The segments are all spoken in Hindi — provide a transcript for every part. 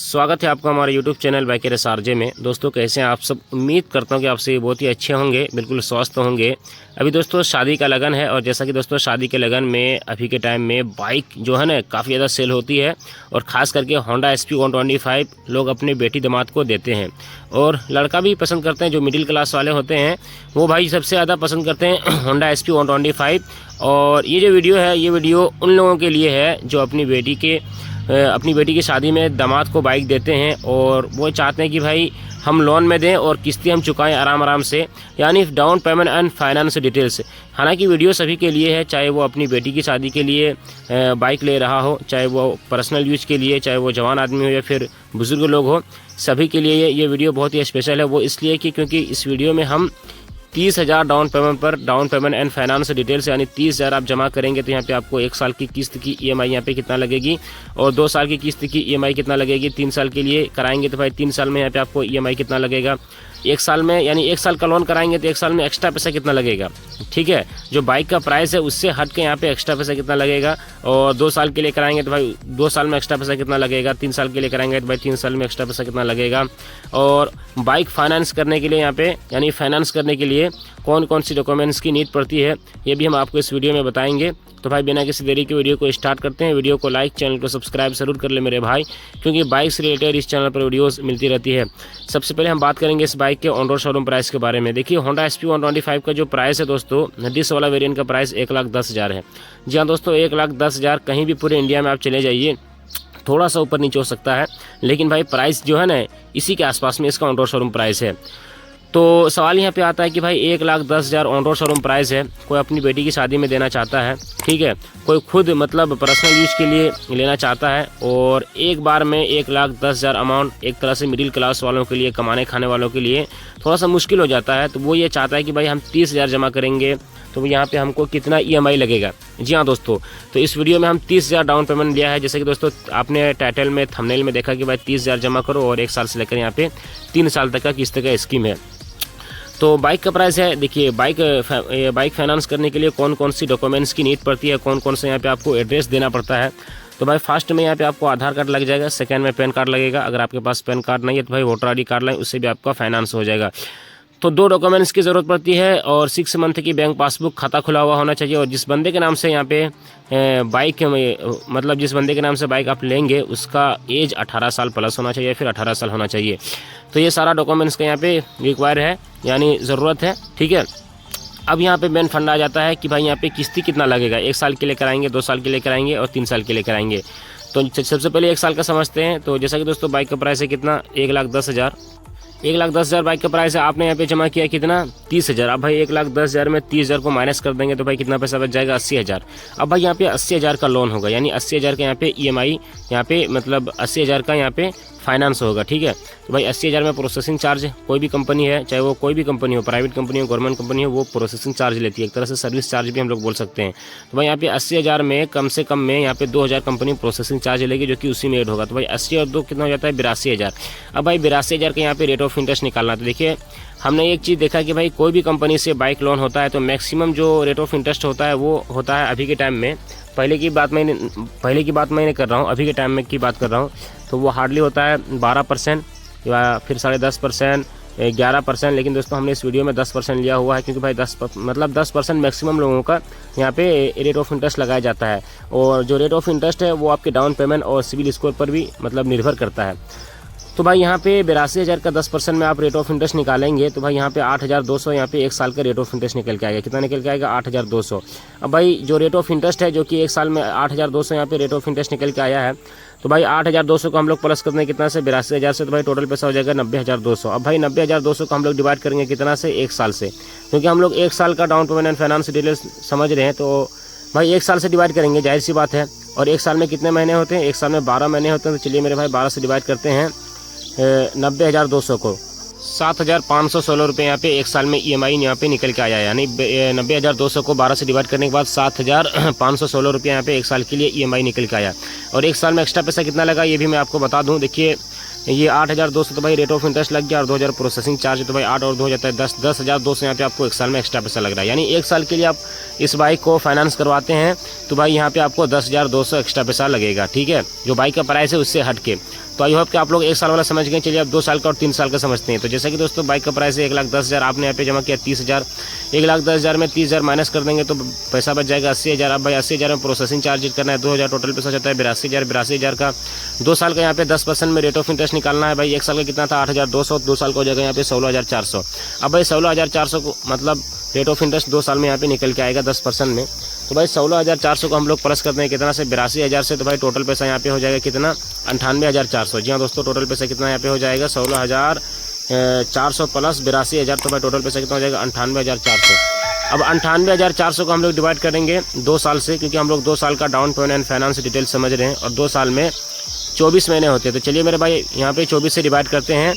स्वागत है आपका हमारे YouTube चैनल बाइकर एसआरजे में। दोस्तों कैसे हैं आप सब? उम्मीद करता हूं कि आपसे बहुत ही अच्छे होंगे, बिल्कुल स्वस्थ होंगे। अभी दोस्तों शादी का लगन है और जैसा कि दोस्तों शादी के लगन में अभी के टाइम में बाइक जो है ना काफ़ी ज़्यादा सेल होती है और ख़ास करके होंडा SP 125 लोग अपने बेटी दामाद को देते हैं और लड़का भी पसंद करते हैं। जो मिडिल क्लास वाले होते हैं वो भाई सबसे ज़्यादा पसंद करते हैं होंडा SP 125। और ये जो वीडियो है ये वीडियो उन लोगों के लिए है जो अपनी बेटी की शादी में दामाद को बाइक देते हैं और वो चाहते हैं कि भाई हम लोन में दें और किस्तें हम चुकाएं आराम से, यानी down payment and finance details. हालांकि वीडियो सभी के लिए है, चाहे वो अपनी बेटी की शादी के लिए बाइक ले रहा हो, चाहे वो पर्सनल यूज के लिए, चाहे वो जवान आदमी हो या फिर बुज़ुर्ग लोग हो, सभी के लिए ये वीडियो बहुत ही स्पेशल है। वो इसलिए कि क्योंकि इस वीडियो में हम 30,000 down payment and finance details यानी 30,000 आप जमा करेंगे तो यहाँ पे आपको 1 साल की किस्त की EMI यहाँ पे कितना लगेगी और 2 साल की किस्त की EMI कितना लगेगी, 3 साल के लिए कराएंगे तो भाई 3 साल में यहाँ पे आपको EMI कितना लगेगा, 1 साल में यानी 1 साल का लोन कराएंगे तो 1 साल में एक्स्ट्रा पैसा कितना लगेगा। ठीक है, जो बाइक का प्राइस है उससे हट के यहाँ पे एक्स्ट्रा पैसा कितना लगेगा। और 2 साल के लिए कराएंगे तो भाई 2 साल में एक्स्ट्रा पैसा कितना लगेगा, 3 साल के लिए कराएंगे तो भाई 3 साल में एक्स्ट्रा पैसा कितना लगेगा। और बाइक फाइनेंस करने के लिए यहाँ पे यानी फाइनेंस करने के लिए कौन कौन सी डॉक्यूमेंट्स की नीड पड़ती है ये भी हम आपको इस वीडियो में बताएंगे। तो भाई बिना किसी देरी के वीडियो को स्टार्ट करते हैं। वीडियो को लाइक, चैनल को सब्सक्राइब जरूर कर ले मेरे भाई, क्योंकि बाइक से रिलेटेड इस चैनल पर वीडियोस मिलती रहती है। सबसे पहले हम बात करेंगे इस बाइक के ऑन रोड शोरूम प्राइस के बारे में। देखिए होंडा SP 125 का जो प्राइस है दोस्तों, डिस वाला वेरिएंट का प्राइस 1,10,000 है। जी हाँ दोस्तों, 1,10,000 कहीं भी पूरे इंडिया में आप चले जाइए, थोड़ा सा ऊपर नीचे हो सकता है, लेकिन भाई प्राइस जो है ना इसी के आसपास में इसका ऑन रोड शोरूम प्राइस है। तो सवाल यहाँ पे आता है कि भाई 1,10,000 ऑन रोड शोरूम प्राइस है, कोई अपनी बेटी की शादी में देना चाहता है, ठीक है, कोई खुद मतलब पर्सनल यूज के लिए लेना चाहता है और एक बार में 1,10,000 अमाउंट एक तरह से मिडिल क्लास वालों के लिए, कमाने खाने वालों के लिए थोड़ा सा मुश्किल हो जाता है। तो वो ये चाहता है कि भाई हम 30,000 जमा करेंगे तो यहाँ पे हमको कितना EMI लगेगा। जी हाँ दोस्तों, तो इस वीडियो में हम 30,000 डाउन पेमेंट लिया है। जैसे कि दोस्तों आपने टाइटल में थंबनेल में देखा कि भाई 30,000 जमा करो और 1 साल से लेकर यहाँ पे 3 साल तक का किस्त का स्कीम है। तो बाइक का प्राइस है, देखिए बाइक फाइनेंस करने के लिए कौन कौन सी डॉक्यूमेंट्स की नीड पड़ती है, कौन कौन से यहाँ पे आपको एड्रेस देना पड़ता है। तो भाई फर्स्ट में यहाँ पे आपको आधार कार्ड लग जाएगा, सेकंड में पैन कार्ड लगेगा। अगर आपके पास पैन कार्ड नहीं है तो भाई वोटर ID कार्ड लाएं, उससे भी आपका फाइनेंस हो जाएगा। तो 2 डॉक्यूमेंट्स की ज़रूरत पड़ती है और 6 मंथ की बैंक पासबुक खाता खुला हुआ होना चाहिए। और जिस बंदे के नाम से यहाँ पे बाइक मतलब जिस बंदे के नाम से बाइक आप लेंगे उसका एज 18 साल प्लस होना चाहिए, फिर 18 साल होना चाहिए। तो ये सारा डॉक्यूमेंट्स का यहाँ पे रिक्वायर है यानी ज़रूरत है, ठीक है। अब यहाँ पे मेन फंड आ जाता है कि भाई यहाँ पे किस्ती कितना लगेगा, 1 साल के लिए कराएंगे, 2 साल के लिए कराएंगे और 3 साल के लिए कराएंगे। तो सबसे पहले 1 साल का समझते हैं। तो जैसा कि दोस्तों बाइक का प्राइस है कितना, 1,10,000। 1,10,000 बाइक का प्राइस है। आपने यहाँ पे जमा किया कितना, 30,000। अब भाई 1,10,000 में 30,000 को माइनस कर देंगे तो भाई कितना पैसा बच जाएगा, 80,000। अब भाई यहाँ पे 80,000 का लोन होगा, यानी 80,000 का यहाँ पे EMI यहाँ पे मतलब 80,000 का यहाँ पे फाइनेंस होगा, ठीक है। तो भाई 80,000 में प्रोसेसिंग चार्ज, कोई भी कंपनी है, चाहे वो कोई भी कंपनी हो, प्राइवेट कंपनी हो, गवर्नमेंट कंपनी हो, वो प्रोसेसिंग चार्ज लेती है, एक तरह से सर्विस चार्ज भी हम लोग बोल सकते हैं। तो भाई यहाँ पे 80,000 में कम से कम में यहाँ पे 2,000 कंपनी प्रोसेसिंग चार्ज लेगी, जो कि उसी में ऐड होगा। तो भाई 80 और 2 कितना हो जाता है, 82,000। अब भाई 82,000 का यहाँ पे रेट ऑफ इंटरेस्ट निकालना। तो देखिए हमने एक चीज़ देखा कि भाई कोई भी कंपनी से बाइक लोन होता है तो मैक्सिमम जो रेट ऑफ इंटरेस्ट होता है वो होता है अभी के टाइम में, पहले की बात मैंने कर रहा हूँ, अभी के टाइम में की बात कर रहा हूँ, तो वो हार्डली होता है 12% या फिर 10.5%, 11%। लेकिन दोस्तों हमने इस वीडियो में 10% लिया हुआ है, क्योंकि भाई 10% मैक्सिमम लोगों का यहाँ पे रेट ऑफ इंटरेस्ट लगाया जाता है। और जो रेट ऑफ इंटरेस्ट है वो आपके डाउन पेमेंट और सिविल स्कोर पर भी मतलब निर्भर करता है। तो भाई यहाँ पे 82,000 का 10% में आप रेट ऑफ इंटरेस्ट निकालेंगे तो भाई यहाँ पे 8,200 यहाँ पे 1 साल का रेट ऑफ इंटरेस्ट निकल के आएगा। कितना निकल के आएगा, 8,200। अब भाई जो रेट ऑफ इंटरेस्ट है जो कि 1 साल में 8,200 यहाँ पे रेट ऑफ इंटरेस्ट निकल के आया है, तो भाई 8,200 को हम लोग प्लस करने कितना से 82,000 से, तो भाई टोटल पैसा हो जाएगा 90,200। अब भाई 90,200 को हम लोग डिवाइड करेंगे कितना से, 1 साल से, क्योंकि हम लोग 1 साल का down payment and finance details समझ रहे हैं। तो भाई 1 साल से डिवाइड करेंगे, जाहिर सी बात है। और 1 साल में कितने महीने होते हैं, 1 साल में 12 महीने होते हैं। तो चलिए मेरे भाई 12 से डिवाइड करते हैं 90,200 को, 7,516 रुपये यहाँ पे 1 साल में EMI यहाँ पे निकल के आया है। यानी 90,200 को 12 से डिवाइड करने के बाद 7,516 रुपये यहाँ पे 1 साल के लिए EMI निकल के आया। और 1 साल में एक्स्ट्रा पैसा कितना लगा ये भी मैं आपको बता दूँ। देखिए ये 8,200 तो भाई रेट ऑफ इंटरेस्ट लग गया और 2,000 प्रोसेसिंग चार्ज, तो भाई 8 और 2 हो जाता है 10,200 यहाँ पे आपको 1 साल में एक्स्ट्रा पैसा लग रहा है। यानी 1 साल के लिए आप इस बाइक को फाइनेंस करवाते हैं तो भाई यहाँ पे आपको 10,200 एक्स्ट्रा पैसा लगेगा, ठीक है, जो बाइक का प्राइस है उससे हट के। तो आई होप कि आप लोग 1 साल वाला समझ गए। चलिए अब 2 साल का और 3 साल का समझते हैं। तो जैसा कि दोस्तों बाइक का प्राइस है 1,10,000, आपने यहाँ पे जमा किया 30,000, 1,10,000 में 30,000 माइनस कर देंगे तो पैसा बच जाएगा 80,000। अब भाई 80,000 में प्रोसेसिंग चार्ज करना है 2,000, टोटल पैसा जाता है 82,000। 82,000 का 2 साल का यहाँ पे 10% में रेट ऑफ इंटरेस्ट निकालना है भाई। 1 साल का कितना था 8,200, 2 साल का हो जाएगा यहाँ पे 16,400। अब भाई 16,400 को मतलब रेट ऑफ इंटरेस्ट 2 साल में यहाँ पे निकल के आएगा 10% में। तो भाई 16,400 को हम लोग प्लस करते हैं कितना से 82,000 से, तो भाई टोटल पैसा यहाँ पे हो जाएगा कितना 98,400। जी हाँ दोस्तों, टोटल पैसा कितना यहाँ पे हो जाएगा 16,400 प्लस 82,000, तो भाई टोटल पैसा कितना हो जाएगा 98,400। अब 98,400 को हम लोग डिवाइड करेंगे 2 साल से, क्योंकि हम लोग 2 साल का down payment and finance detail समझ रहे हैं और 2 साल में 24 महीने होते हैं। तो चलिए मेरे भाई यहाँ पे 24 से डिवाइड करते हैं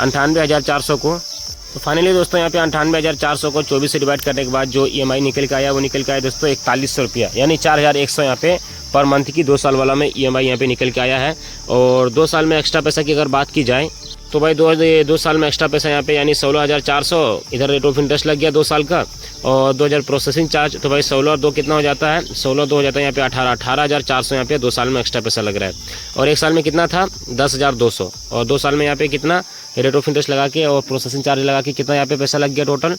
98,400 को। तो फाइनली दोस्तों यहाँ पे 98,400 को 24 से डिवाइड करने के बाद जो EMI निकल के आया वो निकल के आया दोस्तों 4100 रुपया, यानी 4,100 यहाँ पे पर मंथ की 2 साल वाला में EMI यहाँ पे निकल के आया है। और 2 साल में एक्स्ट्रा पैसा की अगर बात की जाए तो भाई 2 साल में एक्स्ट्रा पैसा यहाँ पे यानी 16,400, इधर रेट ऑफ इंटरेस्ट लग गया 2 साल का और 2,000 प्रोसेसिंग चार्ज, तो भाई 16 और 2 कितना हो जाता है 16 2 हो जाता है यहाँ पे 18,400 यहाँ पे 2 साल में एक्स्ट्रा पैसा लग रहा है। और 1 साल में कितना था 10,200 और 2 साल में यहाँ पे कितना रेट ऑफ इंटरेस्ट लगा के और प्रोसेसिंग चार्ज लगा के कितना यहाँ पे पैसा लग गया टोटल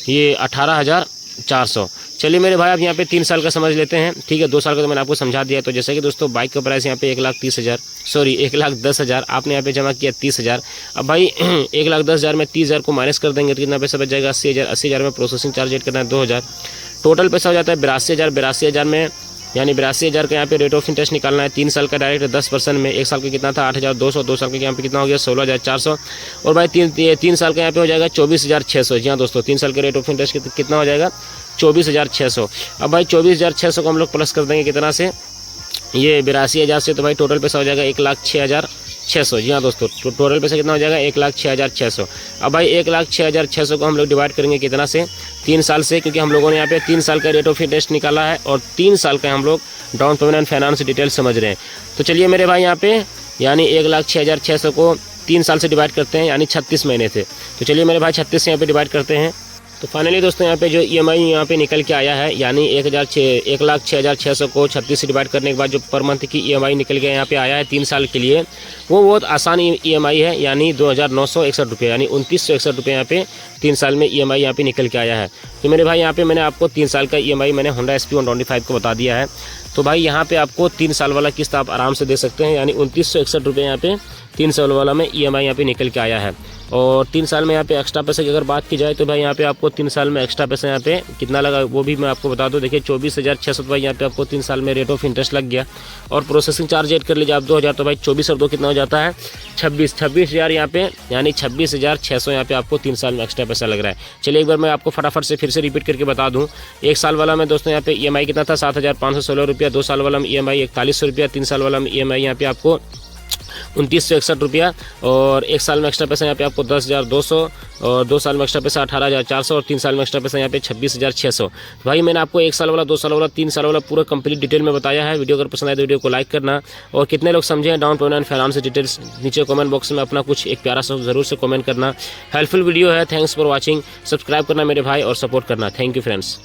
ये 18,400। चलिए मेरे भाई आप यहाँ पे 3 साल का समझ लेते हैं, ठीक है। 2 साल का तो मैंने आपको समझा दिया। तो जैसे कि दोस्तों बाइक का प्राइस यहाँ पे 1,10,000, आपने यहाँ पे जमा किया 30,000। अब भाई 1,10,000 में 30,000 को माइनस कर देंगे तो कितना पैसा बच जाएगा 80,000। 80,000 में प्रोसेसिंग चार्ज ऐड करना है 2,000, टोटल पैसा हो जाता है 82,000। 82,000 में यानी 82,000 का यहाँ पे रेट ऑफ इंटरेस्ट निकालना है 3 साल का डायरेक्ट 10% में। 1 साल का कितना था 8,200, 2 साल का यहाँ पे कितना हो गया 16,400 और भाई 3 साल का यहाँ पे हो जाएगा 24,600। जी हाँ दोस्तों, 3 साल का रेट ऑफ इंटरेस्ट कितना हो जाएगा 24,600। अब भाई 24,600 को हम लोग प्लस कर देंगे कितना से ये 82,000 से, तो भाई टोटल पैसा हो जाएगा 1,06,600। जी हाँ दोस्तों, टोटल पैसा कितना हो जाएगा 1,06,600। अब भाई 1,06,600 को हम लोग डिवाइड करेंगे कितना से 3 साल से, क्योंकि हम लोगों ने यहाँ पे 3 साल का रेट ऑफ इंटरेस्ट निकाला है और 3 साल का हम लोग down payment and finance detail समझ रहे हैं। तो चलिए मेरे भाई यहाँ पे यानी 1,06,600 को 3 साल से डिवाइड करते हैं यानी 36 महीने थे। तो चलिए मेरे भाई 36 से यहाँ पे डिवाइड करते हैं। तो फाइनली दोस्तों यहाँ पे जो EMI यहाँ पे निकल के आया है यानी 1,06,600 को 36 से डिवाइड करने के बाद जो पर मंथ की EMI निकल के यहाँ पे आया है 3 साल के लिए, वो बहुत आसान EMI है यानी 2,961 रुपये, यानी 2,961 रुपये यहाँ पे 3 साल में EMI यहाँ पे निकल के आया है। तो मेरे भाई यहाँ पे मैंने आपको 3 साल का EMI मैंने Honda SP 125 को बता दिया है। तो भाई यहाँ पे आपको 3 साल वाला किस्त आप आराम से दे सकते हैं, यानी 2,961 रुपये यहाँ पे 3 साल वाला में EMI यहाँ पे निकल के आया है। और 3 साल में यहाँ पे एक्स्ट्रा पैसे की अगर बात की जाए तो भाई यहाँ पे आपको 3 साल में एक्स्ट्रा पैसा यहाँ पे कितना लगा वो भी मैं आपको बता दूं। देखिए 24,600 भाई यहाँ पे आपको 3 साल में रेट ऑफ इंटरेस्ट लग गया और प्रोसेसिंग चार्ज ऐड कर लीजिए आप 2,000, तो भाई 24 और 2 कितना हो जाता है 26,000 यहाँ पे, यानी 26,600 यहाँ पे आपको 3 साल में एक्स्ट्रा पैसा लग रहा है। चलिए एक बार मैं आपको फटाफट से फिर से रिपीट करके बता दूँ। 1 साल वाला में दोस्तों यहाँ पे EMI कितना था 7,516 रुपया, 2 साल वाला में EMI 4100 रुपया, 3 साल वाला में EMI यहाँ पे आपको 2,961 रुपया और 1 साल में एक्स्ट्रा पैसा यहाँ पे आपको 10,200 और 2 साल में एक्स्ट्रा पैसा 18,400 और 3 साल में एक्स्ट्रा पैसा यहाँ पे 26,600। भाई मैंने आपको 1 साल वाला 2 साल वाला 3 साल वाला पूरा कंप्लीट डिटेल में बताया है। वीडियो अगर पसंद आए तो वीडियो को लाइक करना और कितने लोग समझे हैं down payment and finance details नीचे कमेंट बॉक्स में अपना कुछ एक प्यारा सा जरूर से कमेंट करना। हेल्पफुल वीडियो है। Thanks for watching. सब्सक्राइब करना मेरे भाई और सपोर्ट करना। Thank you friends.